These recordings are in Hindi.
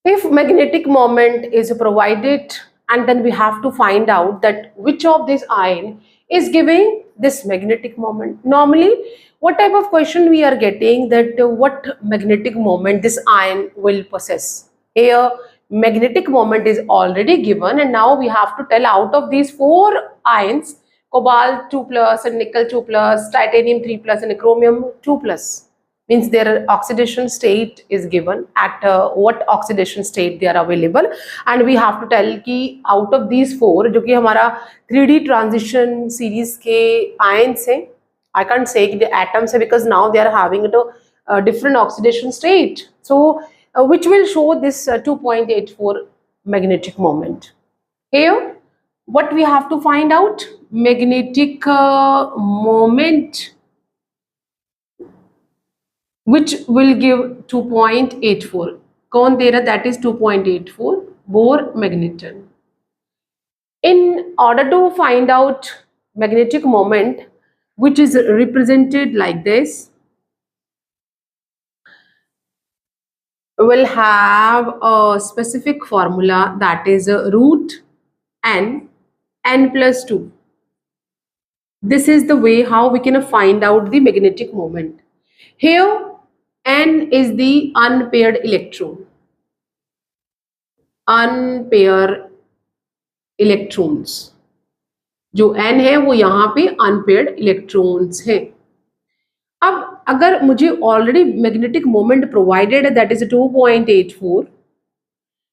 If magnetic moment is provided, and then we have to find out that which of this ion is giving this magnetic moment. Normally, what type of question we are getting, that what magnetic moment this ion will possess. Here, magnetic moment is already given, and now we have to tell out of these four ions, cobalt 2 plus and nickel 2 plus, titanium 3 plus and chromium 2 plus, means their oxidation state is given, at what oxidation state they are available, and we have to tell कि out of these four, जो कि हमारा 3D transition series के ions हैं, I can't say कि the atoms है because now they are having a different oxidation state, so which will show this 2.84 magnetic moment. Here what we have to find out, magnetic moment which will give 2.84. कौन दे रहा, that is 2.84 Bohr magneton. In order to find out magnetic moment, which is represented like this, will have a specific formula, that is root n plus 2. This is the way how we can find out the magnetic moment. Here n is the unpaired electron, unpaired electrons, जो n है वो यहाँ पे unpaired electrons है. अब अगर मुझे ऑलरेडी मैग्नेटिक मोमेंट प्रोवाइडेड है, that is 2.84,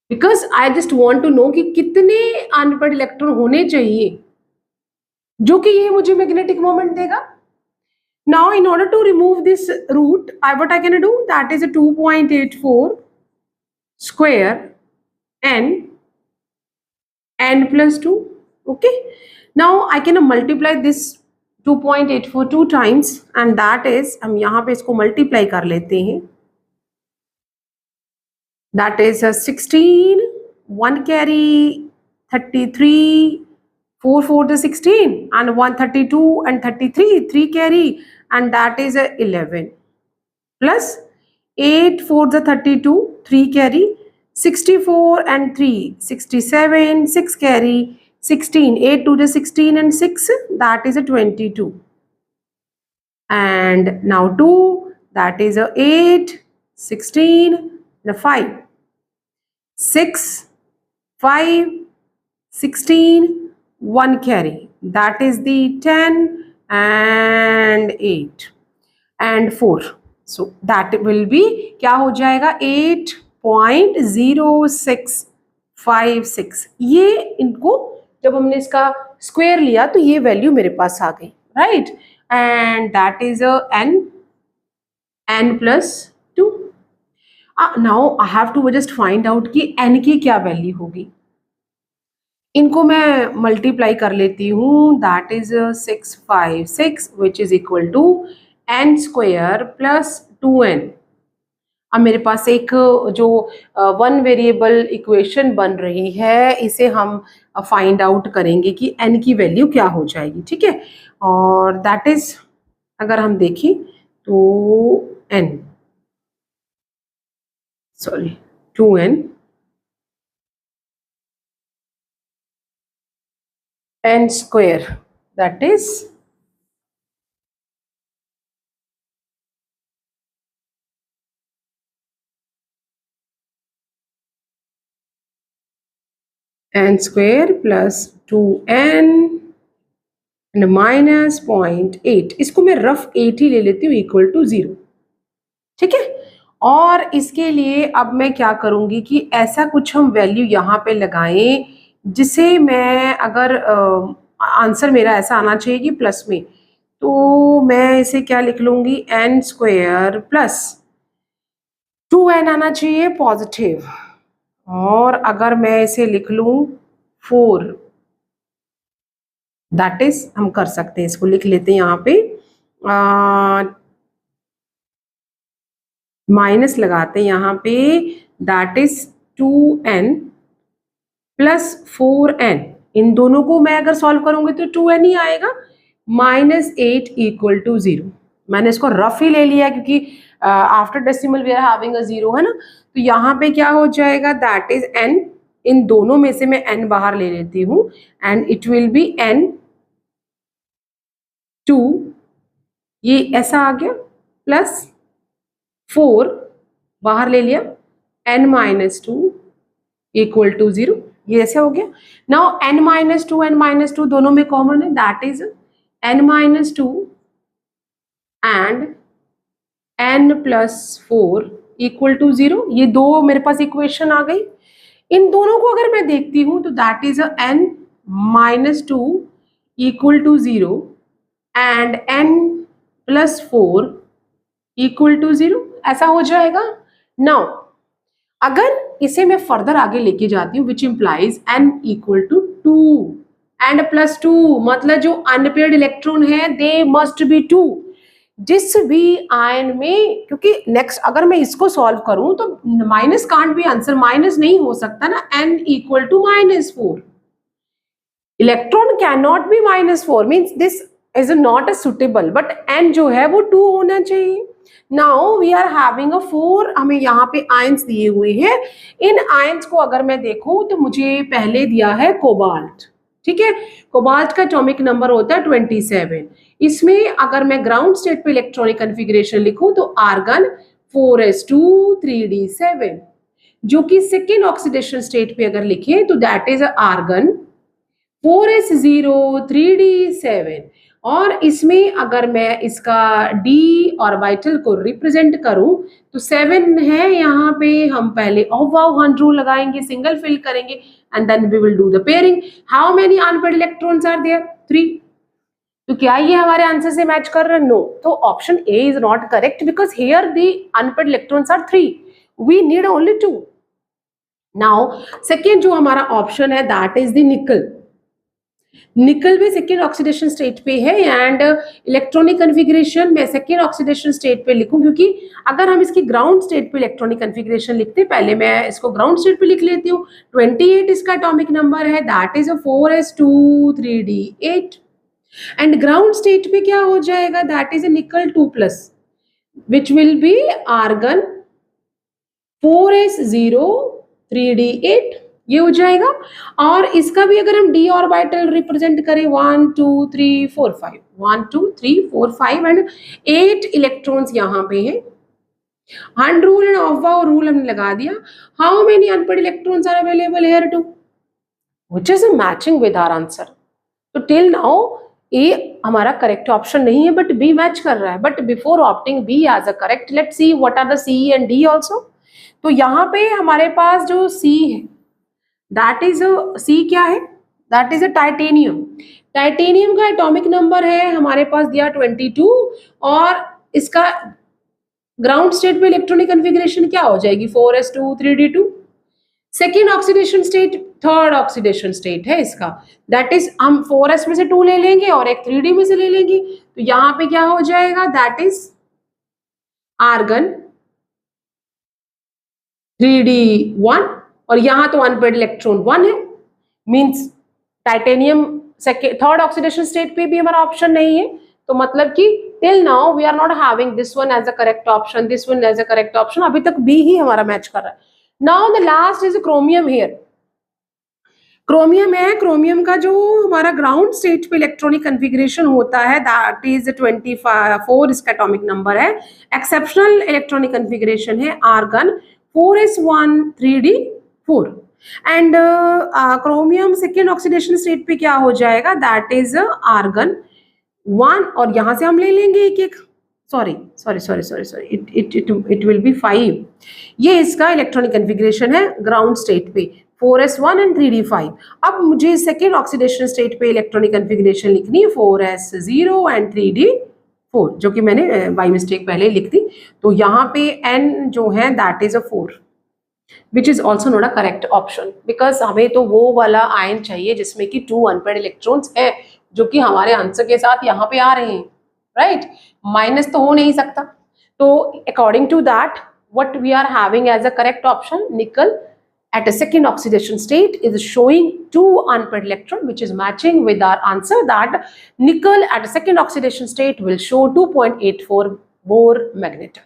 because I just want to know कि कितने अनपेयर्ड इलेक्ट्रॉन होने चाहिए जो कि ये मुझे मैग्नेटिक मोमेंट देगा. Now, in order to remove this root, what I can do, that is a 2.84 square n plus 2. Okay. Now I can multiply this 2.84 2 times, and that is, हम यहाँ पे इसको multiply कर लेते हैं. That is 16, 1 carry, 33, 4 4 the 16, and 132 and 33, 3 carry, and that is 11, plus 8 4 the 32, 3 carry, 64 and 3 67, 6 carry, 16, 8 to the 16 and 6, that is a 22, and now 2, that is a 8, 16 and a 5, 6 5 16, 1 carry, that is the 10 and 8 and 4. So that will be क्या हो जाएगा, 8.0656. ये इनको जब हमने इसका स्क्वायर लिया तो ये वैल्यू मेरे पास आ गई, right, and that is n plus 2. Now I have to just find out कि n की क्या वैल्यू होगी. इनको मैं मल्टीप्लाई कर लेती हूँ, that is 656 which is equal to n square plus 2n. अब मेरे पास एक जो वन वेरिएबल इक्वेशन बन रही है, इसे हम फाइंड आउट करेंगे कि n की वैल्यू क्या हो जाएगी. ठीक है, और दैट इज, अगर हम देखें तो n, sorry 2n n square, that is n square plus 2n and minus 0.8. इसको मैं रफ 8 ही ले लेती हूँ, इक्वल टू 0. ठीक है, और इसके लिए अब मैं क्या करूँगी कि ऐसा कुछ हम वैल्यू यहाँ पे लगाएं जिसे मैं, अगर आंसर मेरा ऐसा आना चाहिए कि प्लस में, तो मैं इसे क्या लिख लूँगी, n स्क्वायर प्लस 2n आना चाहिए पॉजिटिव, और अगर मैं इसे लिख लूँ 4, दैट इज, हम कर सकते हैं, इसको लिख लेते हैं यहाँ पे, माइनस लगाते हैं यहाँ पे, that is 2n plus 4n. इन दोनों को मैं अगर सॉल्व करूंगी तो 2n ही आएगा, -8 इक्वल टू 0. मैंने इसको रफ ही ले लिया क्योंकि after decimal we are having a 0, है ना। तो यहाँ पे क्या हो जाएगा, दैट इज n, इन दोनों में से मैं n बाहर ले लेती हूँ and it will be n2, ये ऐसा आ गया, प्लस 4 बाहर ले लिया, n-2 इक्वल टू 0, ये ऐसे हो गया। नाउ n-2 दोनों में कॉमन है, that is n-2 and n+4 equal to 0। ये दो मेरे पास इक्वेशन आ गई। इन दोनों को अगर मैं देखती हूं तो that is n-2 equal to 0 and n+4 equal to 0, ऐसा हो जाएगा। नाउ अगर इसे मैं फर्दर आगे लेके जाती हूँ, which implies n equal to 2 and +2, मतलब जो अनपेयर्ड इलेक्ट्रॉन है दे मस्ट बी 2। जिस भी आयन में, क्योंकि नेक्स्ट अगर मैं इसको सॉल्व करूं तो minus can't be answer, minus नहीं हो सकता ना, n equal to -4, electron can not be -4, means this is not a suitable, but n जो है वो 2 होना चाहिए। Now we are having a 4, हमें यहाँ पे आयंस दिए हुए हैं। इन आयंस को अगर मैं देखूं तो मुझे पहले दिया है कोबाल्ट, ठीक है, कोबाल्ट का एटॉमिक नंबर होता है 27। इसमें अगर मैं ग्राउंड स्टेट पे इलेक्ट्रॉनिक कन्फिग्रेशन लिखूं तो आर्गन 4s2 3d7, जो कि सेकेंड ऑक्सीडेशन स्टेट पे अगर लिखे तो that is argon 4s0 3d7। और इसमें अगर मैं इसका d ऑर्बिटल को रिप्रेजेंट करूं तो 7 है यहाँ पे, हम पहले ऑफ रूल लगाएंगे, सिंगल फिल करेंगे and then we will do the pairing. How many unpaired electrons are there, 3। तो क्या ये हमारे आंसर से मैच कर रहा है? नो। तो option A is not correct because here the unpaired electrons are 3, we need only 2। Now second जो हमारा ऑप्शन है दैट इज द निकल। निकल भी सेकेंड ऑक्सीडेशन स्टेट पे है एंड इलेक्ट्रॉनिक कन्फिग्रेशन में सेकेंड ऑक्सीडेशन स्टेट पे लिखूं, क्योंकि अगर हम इसकी ग्राउंड स्टेट पे इलेक्ट्रॉनिक कन्फिग्रेशन लिखते, पहले मैं इसको ग्राउंड स्टेट पे लिख लेती हूँ। 28 इसका एटॉमिक नंबर है, that is 4s2 3d8 and ground state पे क्या हो जाएगा, दैट इज निकल 2+, which will be argon 4s0 3d8, ये हो जाएगा। और इसका भी अगर हम डी ऑर्बिटल रिप्रेजेंट करें 1 2 3 4 5 1 2 3 4 5 एंड 8 इलेक्ट्रॉन्स यहाँ पे हैं। हंड रूल एंड ऑफ रूल हमने लगा दिया। How many unpaired electrons are available here two, which is matching with our answer. तो टिल नाउ ए हमारा करेक्ट ऑप्शन नहीं है बट बी मैच कर रहा है, but before opting B as a correct let's see what are the C and D also. तो यहाँ पे हमारे पास जो सी है दैट इज सी क्या है, that is a titanium. Titanium का एटॉमिक नंबर है हमारे पास दिया 22 और इसका ग्राउंड स्टेट पे इलेक्ट्रॉनिक कन्फिग्रेशन क्या हो जाएगी 4s2 3d2। Second oxidation state third oxidation state है इसका, दैट इज हम 4s में से 2 ले लेंगे और एक 3d में से ले लेंगे, तो यहाँ पे क्या हो जाएगा, दैट इज आर्गन 3d1 और यहाँ तो अनपेयर्ड इलेक्ट्रॉन 1 है, means titanium third oxidation state पे भी हमारा ऑप्शन नहीं है। तो मतलब कि till now we are not having this one as a correct option, this one as a correct option, अभी तक बी ही हमारा मैच कर रहा है। Now the last is chromium here. Chromium है, क्रोमियम का जो हमारा ग्राउंड स्टेट पे इलेक्ट्रॉनिक कन्फिग्रेशन होता है दैट इज 24 इसका एटॉमिक नंबर है। एक्सेप्शनल इलेक्ट्रॉनिक कन्फिग्रेशन है argon 4s1 3d4 and chromium second oxidation state पे क्या हो जाएगा, दैट इज आर्गन 1 और यहां से हम ले लेंगे एक एक, सॉरी इट विल बी 5। ये इसका इलेक्ट्रॉनिक कन्फिग्रेशन है ग्राउंड स्टेट पे 4s1 एंड 3d5। अब मुझे सेकेंड ऑक्सीडेशन स्टेट पे इलेक्ट्रॉनिक कन्फिग्रेशन लिखनी है 4s0 एंड 3d4, जो कि मैंने बाय मिस्टेक पहले लिख दी। तो यहाँ पे n जो है that is 4 which is also not a correct option because हमें तो वो वाला आयन चाहिए जिसमें कि 2 अनपेयर्ड इलेक्ट्रॉन्स है, जो कि हमारे आंसर के साथ यहाँ पे आ रहे हैं, राइट माइनस तो हो नहीं सकता। तो according to that what we are having as a correct option, nickel at a second oxidation state is showing 2 unpaired electron, which is matching with our answer that nickel at a second oxidation state will show 2.84 Bohr magnetar.